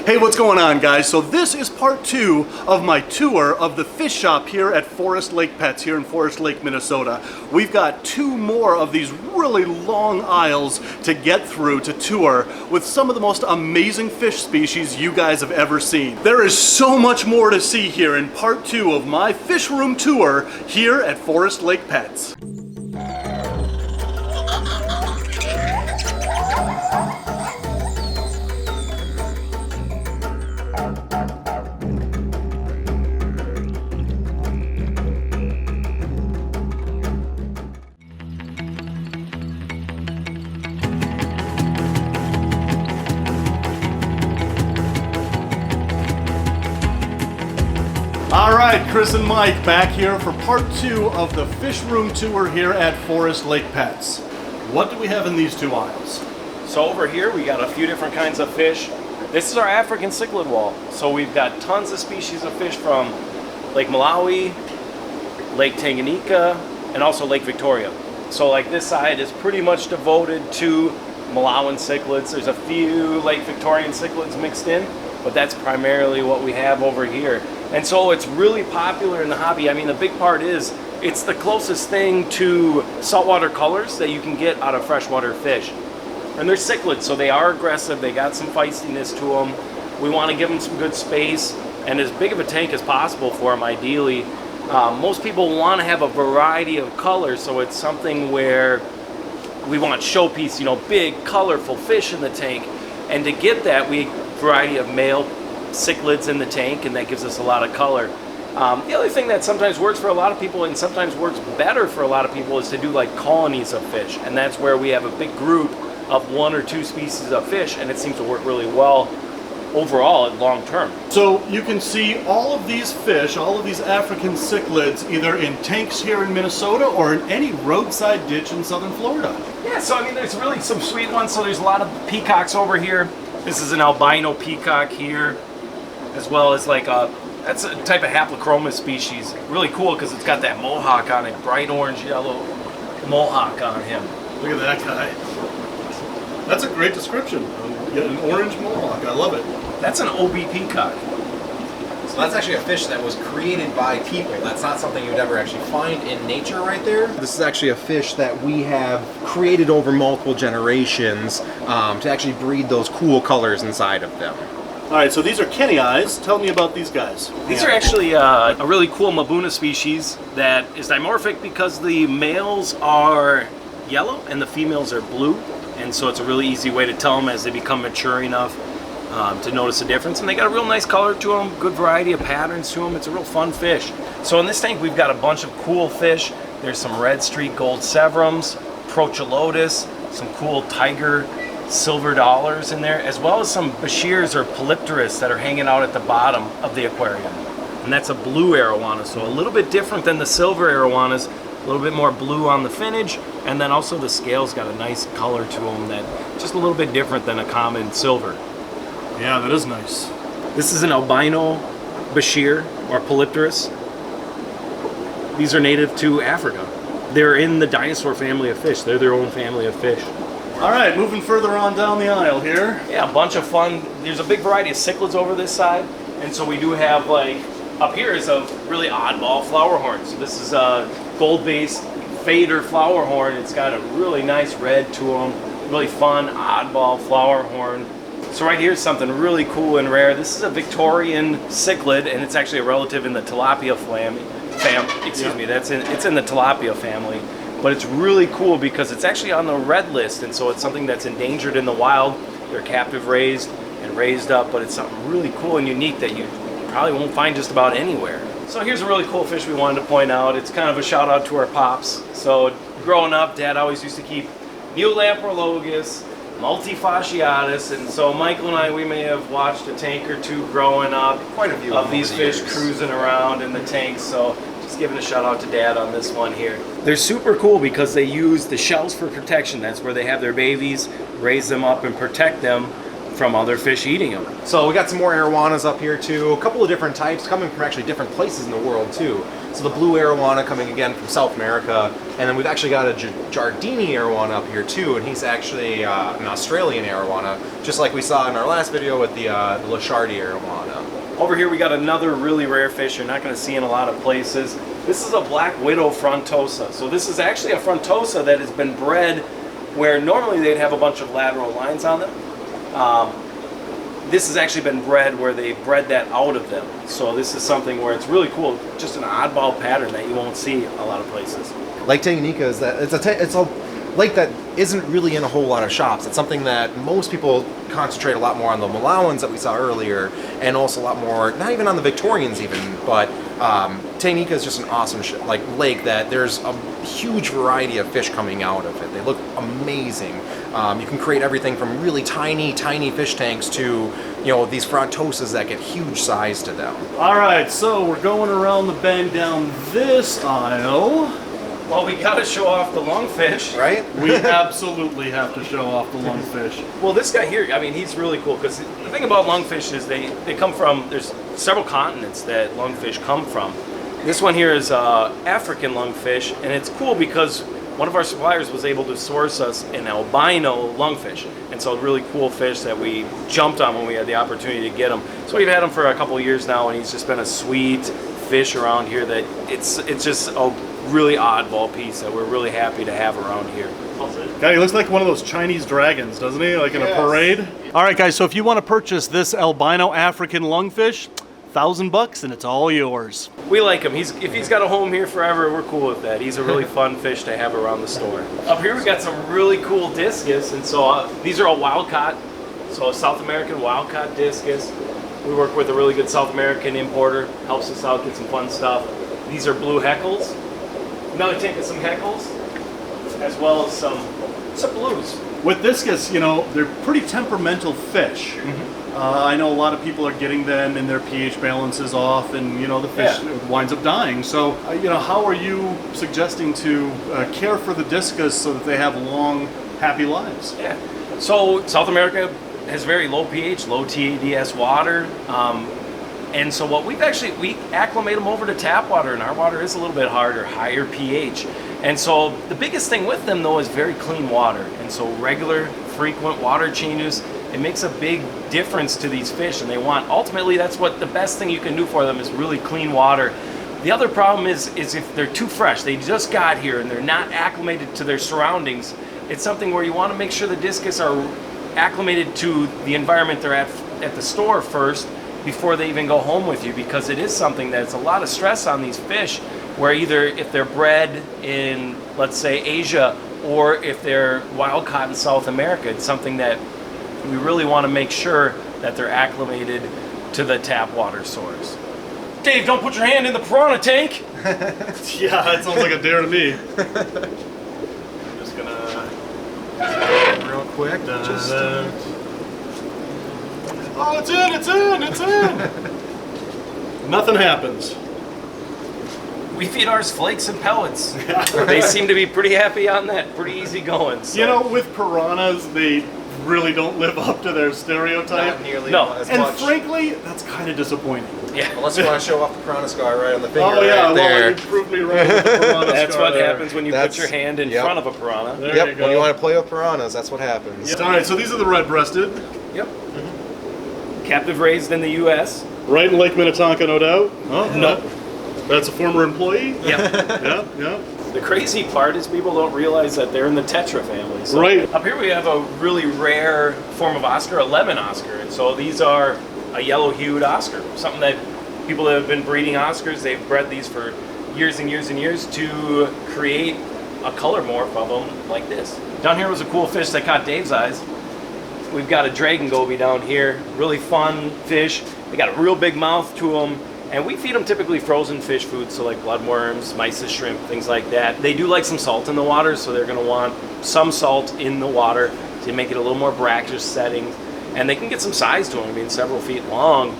Hey, what's going on, guys? So this is part 2 of my tour of the fish shop here at Forest Lake Pets here in Forest Lake, Minnesota. We've got 2 more of these really long aisles to get through to tour with some of the most amazing fish species you guys have ever seen. There is so much more to see here in part 2 of my fish room tour here at Forest Lake Pets. Alright, Chris and Mike back here for part 2 of the fish room tour here at Forest Lake Pets. What do we have in these 2 aisles? So over here we got a few different kinds of fish. This is our African cichlid wall. So we've got tons of species of fish from Lake Malawi, Lake Tanganyika, and also Lake Victoria. So like this side is pretty much devoted to Malawian cichlids. There's a few Lake Victorian cichlids mixed in, but that's primarily what we have over here. And so it's really popular in the hobby. I mean, the big part is it's the closest thing to saltwater colors that you can get out of freshwater fish. And they're cichlids, so they are aggressive. They got some feistiness to them. We want to give them some good space and as big of a tank as possible for them, ideally. Most people want to have a variety of colors, so it's something where we want showpiece, you know, big, colorful fish in the tank. And to get that, we variety of male cichlids in the tank, and that gives us a lot of color. The other thing that sometimes works for a lot of people and sometimes works better for a lot of people is to do like colonies of fish, and that's where we have a big group of 1 or 2 species of fish, and it seems to work really well overall and long term. So you can see all of these fish, all of these African cichlids, either in tanks here in Minnesota or in any roadside ditch in southern Florida. Yeah, so I mean there's really some sweet ones. So there's a lot of peacocks over here. This is an albino peacock here, as well as like that's a type of Haplochroma species. Really cool because it's got that mohawk on it, bright orange yellow mohawk on him. Look at that guy. That's a great description. An orange mohawk, I love it. That's an OB peacock. So that's actually a fish that was created by people. That's not something you'd ever actually find in nature right there. This is actually a fish that we have created over multiple generations to actually breed those cool colors inside of them. Alright, so these are Kenny eyes. Tell me about these guys. These are actually a really cool Mabuna species that is dimorphic because the males are yellow and the females are blue. And so it's a really easy way to tell them as they become mature enough to notice the difference. And they got a real nice color to them, good variety of patterns to them. It's a real fun fish. So in this tank we've got a bunch of cool fish. There's some red streak gold severums, procholotus, some cool tiger silver dollars in there, as well as some bashirs or polypterus that are hanging out at the bottom of the aquarium. And that's a blue arowana, so a little bit different than the silver arowanas, a little bit more blue on the finnage, and then also the scales got a nice color to them that just a little bit different than a common silver. Yeah, that is nice. This is an albino bashir or polypterus. These are native to Africa. They're in the dinosaur family of fish. They're their own family of fish. All right, moving further on down the aisle here. Yeah, a bunch of fun. There's a big variety of cichlids over this side, and so we do have, like, up here is a really oddball flower horn. So this is a gold-based fader flower horn. It's got a really nice red to them, really fun oddball flower horn. So right here is something really cool and rare. This is a Victorian cichlid, and it's actually a relative in the tilapia it's in the tilapia family. But it's really cool because it's actually on the red list, and so it's something that's endangered in the wild. They're captive raised and raised up, but it's something really cool and unique that you probably won't find just about anywhere. So here's a really cool fish we wanted to point out. It's kind of a shout out to our pops. So growing up, Dad always used to keep Neolamprologus, Multifasciatus, and so Michael and I, we may have watched a tank or 2 growing up. Quite a few of these fish cruising around in the tanks. So just giving a shout out to Dad on this one here. They're super cool because they use the shells for protection. That's where they have their babies, raise them up and protect them from other fish eating them. So we got some more arowanas up here too. A couple of different types coming from actually different places in the world too. So the blue arowana coming again from South America, and then we've actually got a Jardini arowana up here too, and he's actually an Australian arowana, just like we saw in our last video with the Lashardi arowana. Over here we got another really rare fish you're not going to see in a lot of places. This is a black widow frontosa. So this is actually a frontosa that has been bred where normally they'd have a bunch of lateral lines on them. This has actually been bred where they bred that out of them. So this is something where it's really cool, just an oddball pattern that you won't see a lot of places. Lake Tanganyika is that it's a lake that isn't really in a whole lot of shops. It's something that most people concentrate a lot more on the Malawans that we saw earlier, and also a lot more, not even on the Victorians even, but Tanganyika is just an awesome lake that there's a huge variety of fish coming out of it. They look amazing. You can create everything from really tiny fish tanks to, these frontosas that get huge size to them. All right, so we're going around the bend down this aisle. Well, we got to show off the lungfish. Right? We absolutely have to show off the lungfish. Well, this guy here, I mean, he's really cool because the thing about lungfish is they come from, there's several continents that lungfish come from. This one here is African lungfish, and it's cool because one of our suppliers was able to source us an albino lungfish. And so really cool fish that we jumped on when we had the opportunity to get him. So we've had him for a couple of years now, and he's just been a sweet fish around here that it's just a really oddball piece that we're really happy to have around here. Guy, he looks like one of those Chinese dragons, doesn't he? Like in a parade. All right, guys, so if you want to purchase this albino African lungfish, $1,000 and it's all yours. We like him. If he's got a home here forever, we're cool with that. He's a really fun fish to have around the store. Up here we got some really cool discus, and so these are all wild caught. So a South American wild caught discus. We work with a really good South American importer, helps us out, get some fun stuff. These are blue heckles. Another tank of some heckles, as well as some blues. With discus, they're pretty temperamental fish. I know a lot of people are getting them and their pH balance is off, and the fish winds up dying. So, how are you suggesting to care for the discus so that they have long, happy lives? Yeah. So South America has very low pH, low TADS water. And so what we acclimate them over to tap water, and our water is a little bit harder, higher pH. And so the biggest thing with them though is very clean water. And so regular, frequent water changes, it makes a big difference to these fish, and ultimately that's what the best thing you can do for them is really clean water. The other problem is if they're too fresh, they just got here and they're not acclimated to their surroundings, it's something where you want to make sure the discus are acclimated to the environment they're at the store first, before they even go home with you, because it is something that's a lot of stress on these fish, where either if they're bred in, let's say, Asia, or if they're wild caught in South America, it's something that we really want to make sure that they're acclimated to the tap water source. Dave, don't put your hand in the piranha tank! Yeah, that sounds like a dare to me. I'm just gonna... Real quick, Oh, it's in! Nothing happens. We feed ours flakes and pellets. They seem to be pretty happy on that, pretty easy going. So. With piranhas, they really don't live up to their stereotype. Not nearly as and much. frankly, that's kind of disappointing. Yeah. Unless you want to show off the piranha scar right on the finger well, there. you proved me wrong with the piranha That's scar what there. happens when you put your hand in front of a piranha. There you go. When you want to play with piranhas, that's what happens. All right, so these are the red-breasted. Yep. Captive raised in the U.S. Right in Lake Minnetonka, no doubt. Oh, No. That's a former employee? Yep. Yeah. The crazy part is people don't realize that they're in the tetra family. So Right. Up here we have a really rare form of Oscar, a lemon Oscar. And so these are a yellow-hued Oscar, something that people that have been breeding Oscars, they've bred these for years and years and years to create a color morph of them like this. Down here was a cool fish that caught Dave's eyes. We've got a dragon goby down here, really fun fish. They got a real big mouth to them, and we feed them typically frozen fish food, so like bloodworms, mysis shrimp, things like that. They do like some salt in the water, so they're gonna want some salt in the water to make it a little more brackish setting. And they can get some size to them, I mean several feet long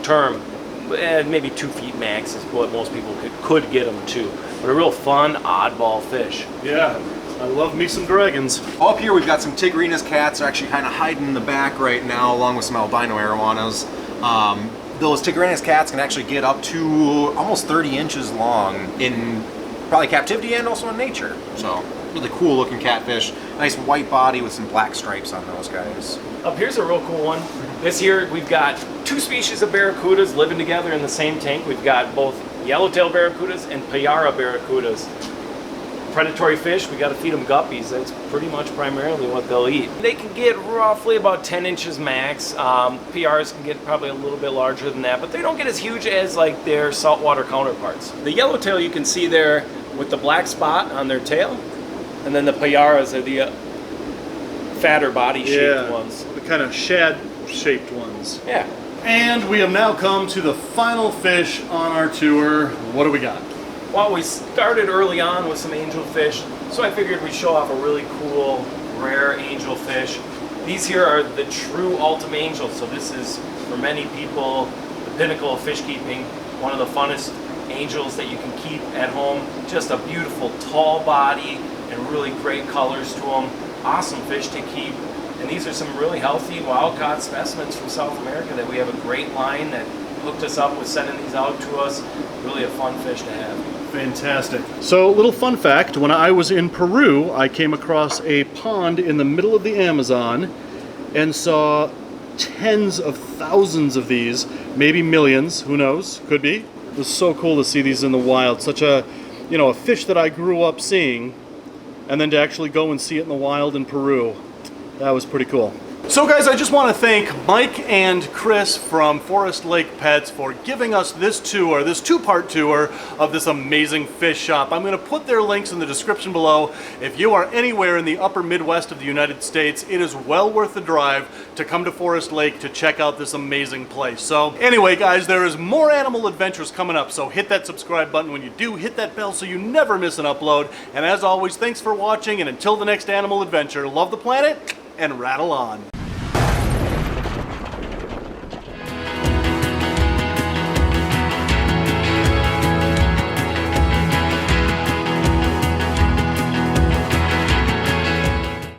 term. Maybe 2 feet max is what most people could get them to. But a real fun, oddball fish. Yeah. I love me some dragons. Up here we've got some Tigrinus cats. They're actually kind of hiding in the back right now, along with some albino arowanas. Those Tigrinus cats can actually get up to almost 30 inches long in probably captivity and also in nature. So really cool looking catfish. Nice white body with some black stripes on those guys. Up here's a real cool one. This here we've got two species of barracudas living together in the same tank. We've got both yellowtail barracudas and Payara barracudas. Predatory fish, we got to feed them guppies. That's pretty much primarily what they'll eat. They can get roughly about 10 inches max. PRs can get probably a little bit larger than that, but they don't get as huge as like their saltwater counterparts. The yellowtail you can see there with the black spot on their tail, and then the Payaras are the fatter body shaped ones. The kind of shad shaped ones. Yeah. And we have now come to the final fish on our tour. What do we got? Well, we started early on with some angelfish, so I figured we'd show off a really cool, rare angelfish. These here are the true ultimate angels, so this is, for many people, the pinnacle of fish keeping. One of the funnest angels that you can keep at home. Just a beautiful, tall body and really great colors to them. Awesome fish to keep. And these are some really healthy, wild-caught specimens from South America that we have a great line that hooked us up with sending these out to us. Really a fun fish to have. Fantastic. So, little fun fact, when I was in Peru, I came across a pond in the middle of the Amazon and saw tens of thousands of these, maybe millions, who knows, could be. It was so cool to see these in the wild. Such a, you know, a fish that I grew up seeing, and then to actually go and see it in the wild in Peru. That was pretty cool. So guys, I just want to thank Mike and Chris from Forest Lake Pets for giving us this tour, this two-part tour of this amazing fish shop. I'm going to put their links in the description below. If you are anywhere in the upper Midwest of the United States, it is well worth the drive to come to Forest Lake to check out this amazing place. So anyway guys, there is more animal adventures coming up, so hit that subscribe button when you do, hit that bell so you never miss an upload. And as always, thanks for watching, and until the next animal adventure, love the planet and rattle on.